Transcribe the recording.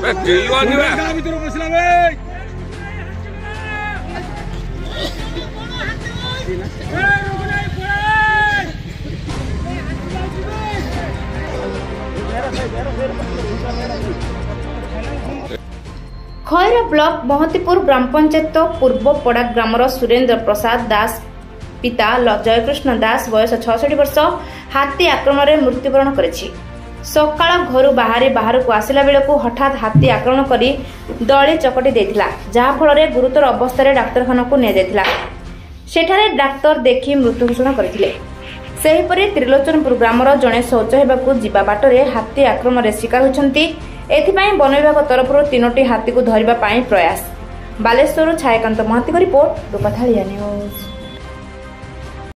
Khaira block महतीपुर ग्राम panchayat पूर्वपड़ा grammar Surendra Prasad दास पिता जयकृष्ण दास बयस 66 वर्ष हाथी आक्रमण में मृत्युवरण करिछि। सकाळ घर बाहर को आसिला बेलू हठात हाथी आक्रमण करी दली चकटी देथिला, जहा फल गुरुतर अवस्था डाक्तरखाना को निया जायथिला। सेठारे डाक्तर देखि मृत्यु घोषणा करथिले। सेहीपरि त्रिलोचनपुर ग्रामर जड़े शौच हेबाकू जिबा बाटरे हाथी आक्रमण में शिकार होइछन्ति। एथिपाई वन विभाग तरफ 3टी हाथी को धरिबा पाई प्रयास। बालेश्वर छायाकांत महाती रिपोर्ट रूपाथालिया न्यूज।